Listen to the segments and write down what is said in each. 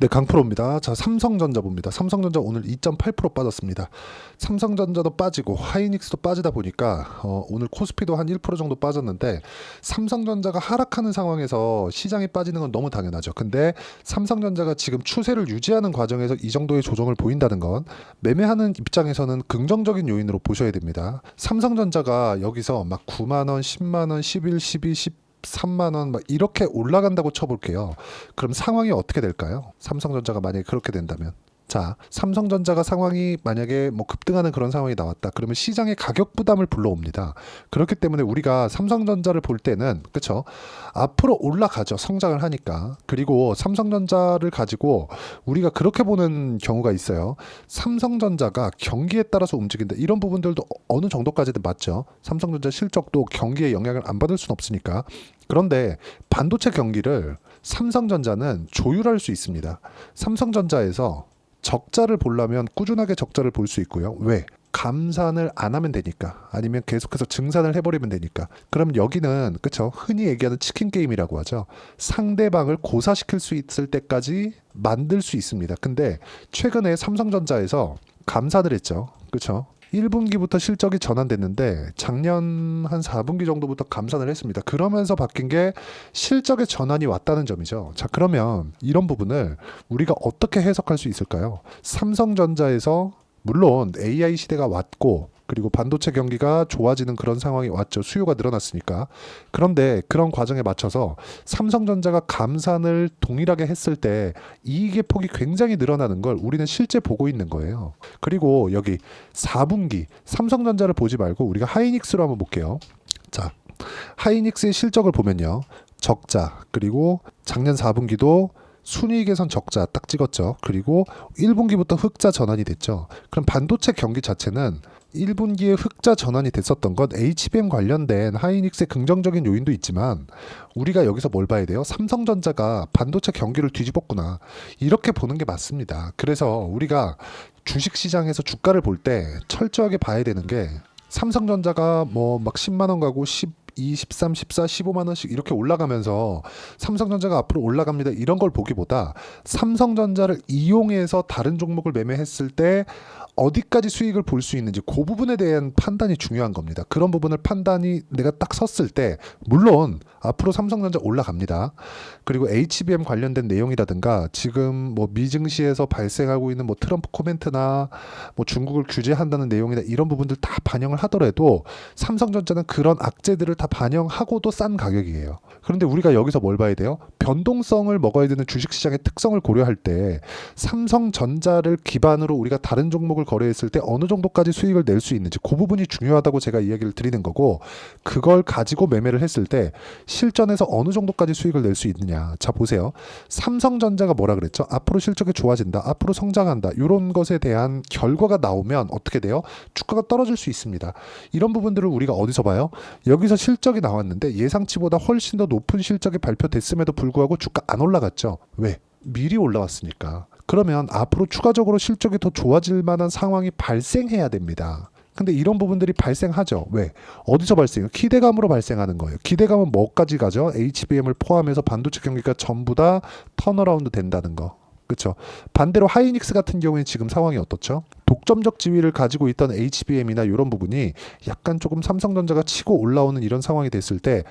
네, 강프로입니다. 자, 삼성전자 봅니다. 삼성전자 오늘 2.8% 빠졌습니다. 삼성전자도 빠지고 하이닉스도 빠지다 보니까 오늘 코스피도 한 1% 정도 빠졌는데 삼성전자가 하락하는 상황에서 시장이 빠지는 건 너무 당연하죠. 근데 삼성전자가 지금 추세를 유지하는 과정에서 이 정도의 조정을 보인다는 건 매매하는 입장에서는 긍정적인 요인으로 보셔야 됩니다. 삼성전자가 여기서 막 9만 원, 10만 원, 11, 12, 3만 원 막 이렇게 올라간다고 쳐볼게요. 그럼 상황이 어떻게 될까요? 삼성전자가 만약에 그렇게 된다면. 자, 삼성전자가 상황이 만약에 뭐 급등하는 그런 상황이 나왔다. 그러면 시장의 가격 부담을 불러옵니다. 그렇기 때문에 우리가 삼성전자를 볼 때는 그쵸? 앞으로 올라가죠. 성장을 하니까. 그리고 삼성전자를 가지고 우리가 그렇게 보는 경우가 있어요. 삼성전자가 경기에 따라서 움직인다. 이런 부분들도 어느 정도까지는 맞죠. 삼성전자 실적도 경기에 영향을 안 받을 수는 없으니까. 그런데 반도체 경기를 삼성전자는 조율할 수 있습니다. 삼성전자에서 적자를 보려면 꾸준하게 적자를 볼 수 있고요. 왜? 감산을 안 하면 되니까. 아니면 계속해서 증산을 해버리면 되니까. 그럼 여기는 그쵸? 흔히 얘기하는 치킨 게임이라고 하죠. 상대방을 고사시킬 수 있을 때까지 만들 수 있습니다. 근데 최근에 삼성전자에서 감산을 했죠. 그쵸? 1분기부터 실적이 전환됐는데 작년 한 4분기 정도부터 감산을 했습니다. 그러면서 바뀐 게 실적의 전환이 왔다는 점이죠. 자, 그러면 이런 부분을 우리가 어떻게 해석할 수 있을까요? 삼성전자에서 물론 AI 시대가 왔고 그리고 반도체 경기가 좋아지는 그런 상황이 왔죠. 수요가 늘어났으니까. 그런데 그런 과정에 맞춰서 삼성전자가 감산을 동일하게 했을 때 이익의 폭이 굉장히 늘어나는 걸 우리는 실제 보고 있는 거예요. 그리고 여기 4분기 삼성전자를 보지 말고 우리가 하이닉스로 한번 볼게요. 자, 하이닉스의 실적을 보면요. 적자, 그리고 작년 4분기도 순이익에선 적자 딱 찍었죠. 그리고 1분기부터 흑자 전환이 됐죠. 그럼 반도체 경기 자체는 1분기에 흑자 전환이 됐었던 건 HBM 관련된 하이닉스의 긍정적인 요인도 있지만 우리가 여기서 뭘 봐야 돼요? 삼성전자가 반도체 경기를 뒤집었구나. 이렇게 보는 게 맞습니다. 그래서 우리가 주식시장에서 주가를 볼 때 철저하게 봐야 되는 게 삼성전자가 뭐 막 10만 원 가고 12, 13, 14, 15만 원씩 이렇게 올라가면서 삼성전자가 앞으로 올라갑니다. 이런 걸 보기보다 삼성전자를 이용해서 다른 종목을 매매했을 때 어디까지 수익을 볼 수 있는지 그 부분에 대한 판단이 중요한 겁니다. 그런 부분을 판단이 내가 딱 섰을 때 물론 앞으로 삼성전자 올라갑니다. 그리고 HBM 관련된 내용이라든가 지금 뭐 미증시에서 발생하고 있는 뭐 트럼프 코멘트나 뭐 중국을 규제한다는 내용이나 이런 부분들 다 반영을 하더라도 삼성전자는 그런 악재들을 다 반영하고도 싼 가격이에요. 그런데 우리가 여기서 뭘 봐야 돼요? 변동성을 먹어야 되는 주식시장의 특성을 고려할 때 삼성전자를 기반으로 우리가 다른 종목을 거래했을 때 어느 정도까지 수익을 낼 수 있는지 그 부분이 중요하다고 제가 이야기를 드리는 거고 그걸 가지고 매매를 했을 때 실전에서 어느 정도까지 수익을 낼 수 있느냐. 자, 보세요. 삼성전자가 뭐라 그랬죠? 앞으로 실적이 좋아진다. 앞으로 성장한다. 이런 것에 대한 결과가 나오면 어떻게 돼요? 주가가 떨어질 수 있습니다. 이런 부분들을 우리가 어디서 봐요? 여기서 실적이 나왔는데 예상치보다 훨씬 더 높은 실적이 발표됐음에도 불구하고 주가 안 올라갔죠. 왜? 미리 올라왔으니까. 그러면 앞으로 추가적으로 실적이 더 좋아질 만한 상황이 발생해야 됩니다. 근데 이런 부분들이 발생하죠. 왜? 어디서 발생해요? 기대감으로 발생하는 거예요. 기대감은 뭐까지 가죠? HBM을 포함해서 반도체 경기가 전부 다 턴어라운드 된다는 거. 그렇죠. 반대로 하이닉스 같은 경우에는 지금 상황이 어떻죠? 독점적 지위를 가지고 있던 HBM이나 이런 부분이 약간 조금 삼성전자가 치고 올라오는 이런 상황이 됐을 때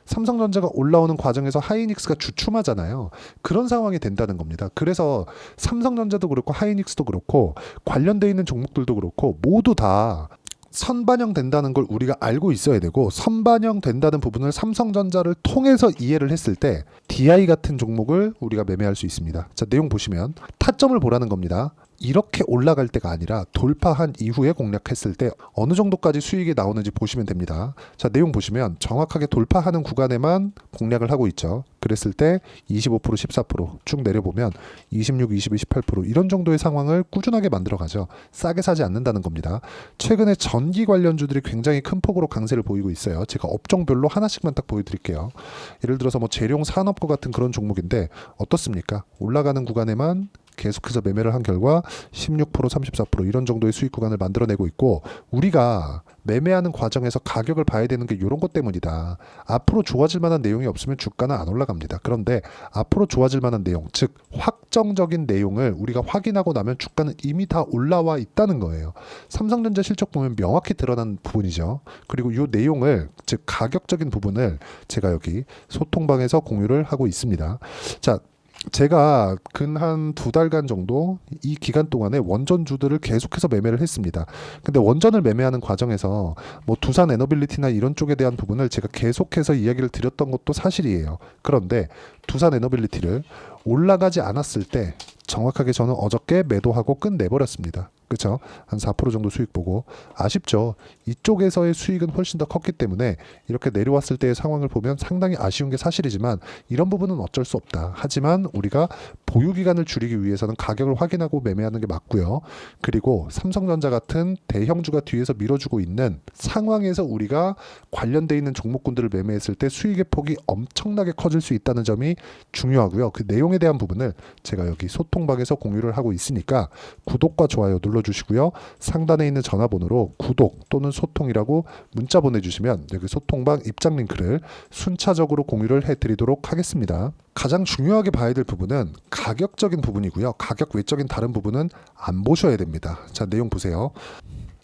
삼성전자가 올라오는 과정에서 하이닉스가 주춤하잖아요. 그런 상황이 된다는 겁니다. 그래서 삼성전자도 그렇고 하이닉스도 그렇고 관련돼 있는 종목들도 그렇고 모두 다 선반영된다는 걸 우리가 알고 있어야 되고 선반영된다는 부분을 삼성전자를 통해서 이해를 했을 때 DI 같은 종목을 우리가 매매할 수 있습니다. 자, 내용 보시면 타점을 보라는 겁니다. 이렇게 올라갈 때가 아니라 돌파한 이후에 공략했을 때 어느 정도까지 수익이 나오는지 보시면 됩니다. 자, 내용 보시면 정확하게 돌파하는 구간에만 공략을 하고 있죠. 그랬을 때 25%, 14%쭉 내려보면 26, 22, 18% 이런 정도의 상황을 꾸준하게 만들어가죠. 싸게 사지 않는다는 겁니다. 최근에 전기 관련주들이 굉장히 큰 폭으로 강세를 보이고 있어요. 제가 업종별로 하나씩만 딱 보여드릴게요. 예를 들어서 뭐 재룡 산업구 같은 그런 종목인데 어떻습니까? 올라가는 구간에만 계속해서 매매를 한 결과 16%, 34% 이런 정도의 수익 구간을 만들어내고 있고, 우리가 매매하는 과정에서 가격을 봐야 되는 게 이런 것 때문이다. 앞으로 좋아질 만한 내용이 없으면 주가는 안 올라갑니다. 그런데 앞으로 좋아질 만한 내용, 즉 확정적인 내용을 우리가 확인하고 나면 주가는 이미 다 올라와 있다는 거예요. 삼성전자 실적 보면 명확히 드러난 부분이죠. 그리고 이 내용을, 즉 가격적인 부분을 제가 여기 소통방에서 공유를 하고 있습니다. 자, 제가 근 한 2달간 정도 이 기간 동안에 원전주들을 계속해서 매매를 했습니다. 근데 원전을 매매하는 과정에서 뭐 두산 에너빌리티나 이런 쪽에 대한 부분을 제가 계속해서 이야기를 드렸던 것도 사실이에요. 그런데 두산 에너빌리티를 올라가지 않았을 때 정확하게 저는 어저께 매도하고 끝내버렸습니다. 그렇죠? 한 4% 정도 수익 보고 아쉽죠. 이쪽에서의 수익은 훨씬 더 컸기 때문에 이렇게 내려왔을 때의 상황을 보면 상당히 아쉬운 게 사실이지만, 이런 부분은 어쩔 수 없다. 하지만 우리가 보유 기간을 줄이기 위해서는 가격을 확인하고 매매하는 게 맞고요. 그리고 삼성전자 같은 대형주가 뒤에서 밀어주고 있는 상황에서 우리가 관련돼 있는 종목군들을 매매했을 때 수익의 폭이 엄청나게 커질 수 있다는 점이 중요하고요. 그 내용에 대한 부분을 제가 여기 소통방에서 공유를 하고 있으니까 구독과 좋아요 눌러주시고요. 상단에 있는 전화번호로 구독 또는 소통이라고 문자 보내주시면 여기 소통방 입장 링크를 순차적으로 공유를 해드리도록 하겠습니다. 가장 중요하게 봐야 될 부분은 가격적인 부분이고요. 가격 외적인 다른 부분은 안 보셔야 됩니다. 자, 내용 보세요.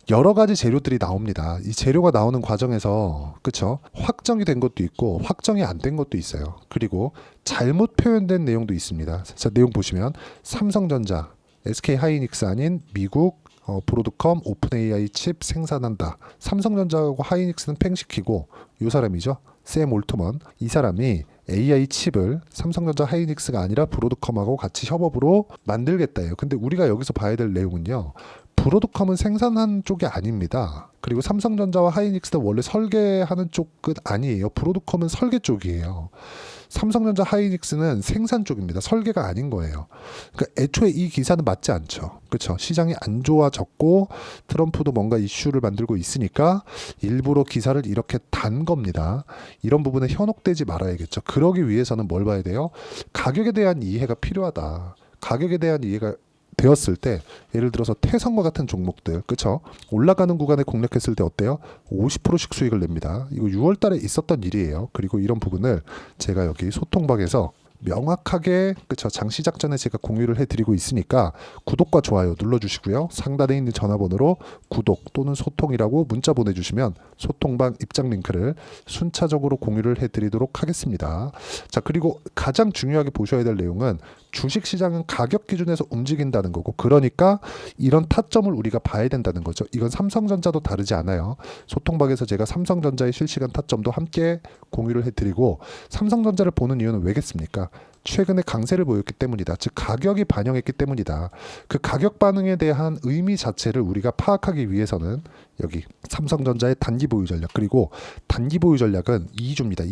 여러 가지 재료들이 나옵니다. 이 재료가 나오는 과정에서, 그쵸? 확정이 된 것도 있고 확정이 안 된 것도 있어요. 그리고 잘못 표현된 내용도 있습니다. 자, 내용 보시면 삼성전자, SK하이닉스 아닌 미국 브로드컴 오픈 AI 칩 생산한다. 삼성전자하고 하이닉스는 팽시키고, 이 사람이죠. 샘 올트먼. 이 사람이 AI 칩을 삼성전자 하이닉스가 아니라 브로드컴하고 같이 협업으로 만들겠다예요. 근데 우리가 여기서 봐야 될 내용은요. 브로드컴은 생산한 쪽이 아닙니다. 그리고 삼성전자와 하이닉스는 원래 설계하는 쪽은 아니에요. 브로드컴은 설계 쪽이에요. 삼성전자 하이닉스는 생산 쪽입니다. 설계가 아닌 거예요. 그러니까 애초에 이 기사는 맞지 않죠. 그렇죠? 시장이 안 좋아졌고 트럼프도 뭔가 이슈를 만들고 있으니까 일부러 기사를 이렇게 단 겁니다. 이런 부분에 현혹되지 말아야겠죠. 그러기 위해서는 뭘 봐야 돼요? 가격에 대한 이해가 필요하다. 가격에 대한 이해가 되었을 때, 예를 들어서 태성과 같은 종목들, 그쵸? 올라가는 구간에 공략했을 때 어때요? 50%씩 수익을 냅니다. 이거 6월 달에 있었던 일이에요. 그리고 이런 부분을 제가 여기 소통방에서 명확하게, 그쵸? 장 시작 전에 제가 공유를 해드리고 있으니까 구독과 좋아요 눌러주시고요. 상단에 있는 전화번호로 구독 또는 소통이라고 문자 보내주시면 소통방 입장 링크를 순차적으로 공유를 해드리도록 하겠습니다. 자, 그리고 가장 중요하게 보셔야 될 내용은 주식시장은 가격 기준에서 움직인다는 거고, 그러니까 이런 타점을 우리가 봐야 된다는 거죠. 이건 삼성전자도 다르지 않아요. 소통방에서 제가 삼성전자의 실시간 타점도 함께 공유를 해드리고, 삼성전자를 보는 이유는 왜겠습니까? 최근에 강세를 보였기 때문이다. 즉 가격이 반영했기 때문이다. 그 가격 반응에 대한 의미 자체를 우리가 파악하기 위해서는 여기 삼성전자의 단기 보유 전략, 그리고 단기 보유 전략은 2주입니다.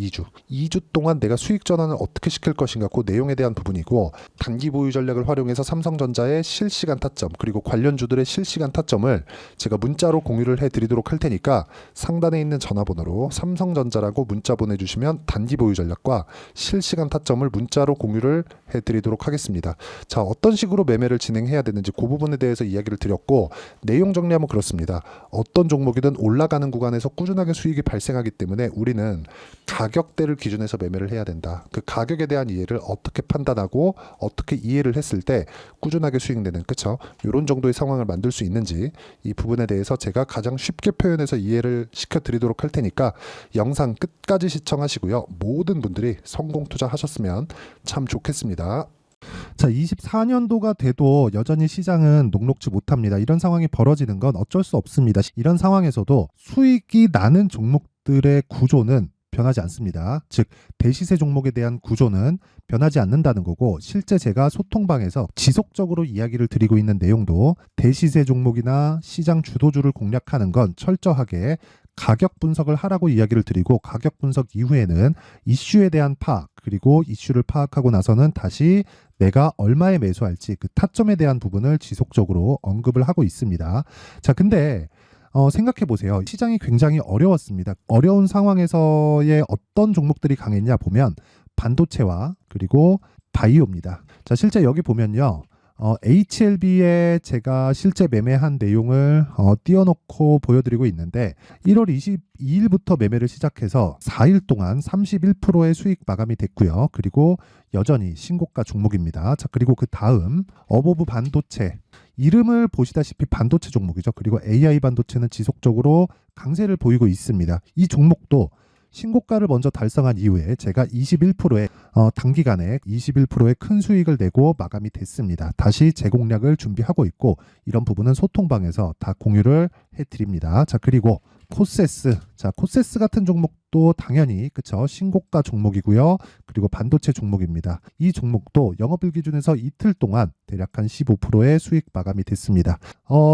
2주 동안 내가 수익 전환을 어떻게 시킬 것인가, 그 내용에 대한 부분이고, 단기 보유 전략을 활용해서 삼성전자의 실시간 타점 그리고 관련주들의 실시간 타점을 제가 문자로 공유를 해드리도록 할 테니까 상단에 있는 전화번호로 삼성전자라고 문자 보내주시면 단기 보유 전략과 실시간 타점을 문자로 공유를 해드리도록 하겠습니다. 자, 어떤 식으로 매매를 진행해야 되는지 그 부분에 대해서 이야기를 드렸고, 내용 정리하면 그렇습니다. 어떤 종목이든 올라가는 구간에서 꾸준하게 수익이 발생하기 때문에 우리는 가격대를 기준해서 매매를 해야 된다. 그 가격에 대한 이해를 어떻게 판단하고 어떻게 이해를 했을 때 꾸준하게 수익 내는, 그쵸? 이런 정도의 상황을 만들 수 있는지, 이 부분에 대해서 제가 가장 쉽게 표현해서 이해를 시켜드리도록 할 테니까 영상 끝까지 시청하시고요. 모든 분들이 성공 투자하셨으면 참 좋겠습니다. 자, 24년도가 돼도 여전히 시장은 녹록지 못합니다. 이런 상황이 벌어지는 건 어쩔 수 없습니다. 이런 상황에서도 수익이 나는 종목들의 구조는 변하지 않습니다. 즉 대시세 종목에 대한 구조는 변하지 않는다는 거고, 실제 제가 소통방에서 지속적으로 이야기를 드리고 있는 내용도 대시세 종목이나 시장 주도주를 공략하는 건 철저하게 가격 분석을 하라고 이야기를 드리고, 가격 분석 이후에는 이슈에 대한 파악, 그리고 이슈를 파악하고 나서는 다시 내가 얼마에 매수할지 그 타점에 대한 부분을 지속적으로 언급을 하고 있습니다. 자, 근데 생각해 보세요. 시장이 굉장히 어려웠습니다. 어려운 상황에서의 어떤 종목들이 강했냐 보면 반도체와 그리고 바이오입니다. 자, 실제 여기 보면요. HLB에 제가 실제 매매한 내용을 띄워놓고 보여드리고 있는데 1월 22일부터 매매를 시작해서 4일 동안 31%의 수익 마감이 됐고요. 그리고 여전히 신고가 종목입니다. 자, 그리고 그 다음 어보브 반도체, 이름을 보시다시피 반도체 종목이죠. 그리고 AI 반도체는 지속적으로 강세를 보이고 있습니다. 이 종목도 신고가를 먼저 달성한 이후에 제가 21%의 단기간에 21%의 큰 수익을 내고 마감이 됐습니다. 다시 재공략을 준비하고 있고 이런 부분은 소통방에서 다 공유를 해드립니다. 자, 그리고 코세스, 자, 코세스 같은 종목도 당연히 그쵸, 신고가 종목이고요. 그리고 반도체 종목입니다. 이 종목도 영업일 기준에서 이틀 동안 대략 한 15%의 수익 마감이 됐습니다.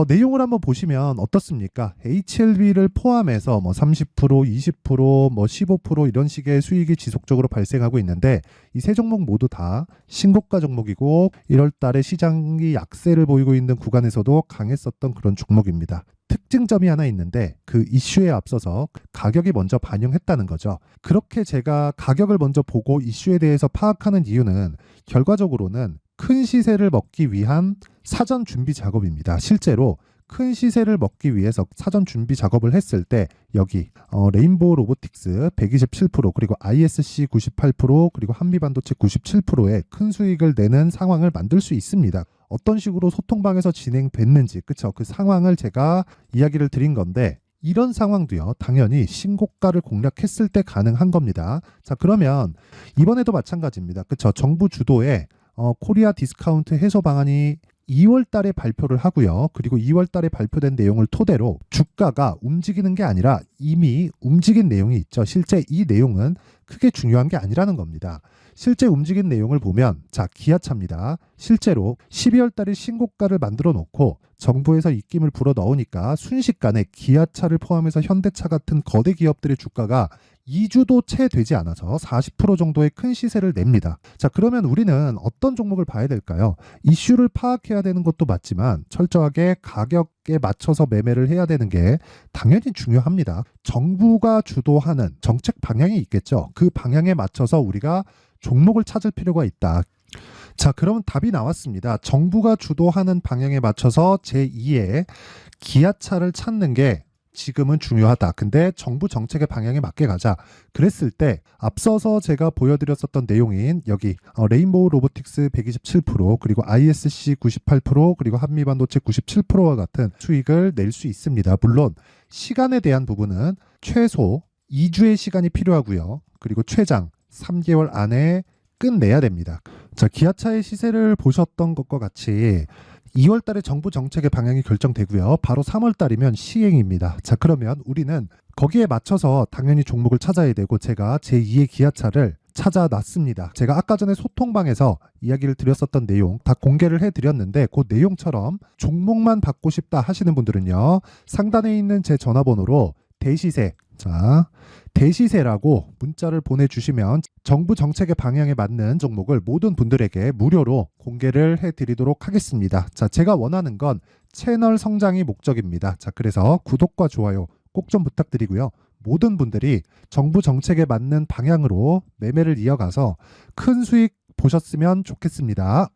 내용을 한번 보시면 어떻습니까? HLB를 포함해서 뭐 30%, 20%, 뭐 15% 이런 식의 수익이 지속적으로 발생하고 있는데 이 세 종목 모두 다 신고가 종목이고 1월 달에 시장이 약세를 보이고 있는 구간에서도 강했었던 그런 종목입니다. 특징점이 하나 있는데 그 이슈에 앞서서 가격이 먼저 반영했다는 거죠. 그렇게 제가 가격을 먼저 보고 이슈에 대해서 파악하는 이유는 결과적으로는 큰 시세를 먹기 위한 사전 준비 작업입니다. 실제로 큰 시세를 먹기 위해서 사전 준비 작업을 했을 때 여기 레인보우 로보틱스 127% 그리고 ISC 98% 그리고 한미반도체 97%의 큰 수익을 내는 상황을 만들 수 있습니다. 어떤 식으로 소통방에서 진행됐는지 그쵸, 그 상황을 제가 이야기를 드린 건데 이런 상황도요 당연히 신고가를 공략했을 때 가능한 겁니다. 자, 그러면 이번에도 마찬가지입니다. 그쵸, 정부 주도의 코리아 디스카운트 해소 방안이 2월 달에 발표를 하고요. 그리고 2월 달에 발표된 내용을 토대로 주가가 움직이는 게 아니라 이미 움직인 내용이 있죠. 실제 이 내용은 크게 중요한 게 아니라는 겁니다. 실제 움직인 내용을 보면 자, 기아차입니다. 실제로 12월 달에 신고가를 만들어 놓고 정부에서 입김을 불어 넣으니까 순식간에 기아차를 포함해서 현대차 같은 거대 기업들의 주가가 2주도 채 되지 않아서 40% 정도의 큰 시세를 냅니다. 자, 그러면 우리는 어떤 종목을 봐야 될까요? 이슈를 파악해야 되는 것도 맞지만 철저하게 가격에 맞춰서 매매를 해야 되는 게 당연히 중요합니다. 정부가 주도하는 정책 방향이 있겠죠. 그 방향에 맞춰서 우리가 종목을 찾을 필요가 있다. 자, 그러면 답이 나왔습니다. 정부가 주도하는 방향에 맞춰서 제2의 기아차를 찾는 게 지금은 중요하다. 근데 정부 정책의 방향에 맞게 가자. 그랬을 때 앞서서 제가 보여드렸었던 내용인 여기 레인보우 로보틱스 127% 그리고 ISC 98% 그리고 한미반도체 97%와 같은 수익을 낼 수 있습니다. 물론 시간에 대한 부분은 최소 2주의 시간이 필요하고요. 그리고 최장 3개월 안에 끝내야 됩니다. 자, 기아차의 시세를 보셨던 것과 같이 2월 달에 정부 정책의 방향이 결정되고요. 바로 3월 달이면 시행입니다. 자, 그러면 우리는 거기에 맞춰서 당연히 종목을 찾아야 되고 제가 제2의 기아차를 찾아놨습니다. 제가 아까 전에 소통방에서 이야기를 드렸었던 내용 다 공개를 해드렸는데 그 내용처럼 종목만 받고 싶다 하시는 분들은요. 상단에 있는 제 전화번호로 대시세, 자, 대시세라고 문자를 보내주시면 정부 정책의 방향에 맞는 종목을 모든 분들에게 무료로 공개를 해드리도록 하겠습니다. 자, 제가 원하는 건 채널 성장이 목적입니다. 자, 그래서 구독과 좋아요 꼭 좀 부탁드리고요. 모든 분들이 정부 정책에 맞는 방향으로 매매를 이어가서 큰 수익 보셨으면 좋겠습니다.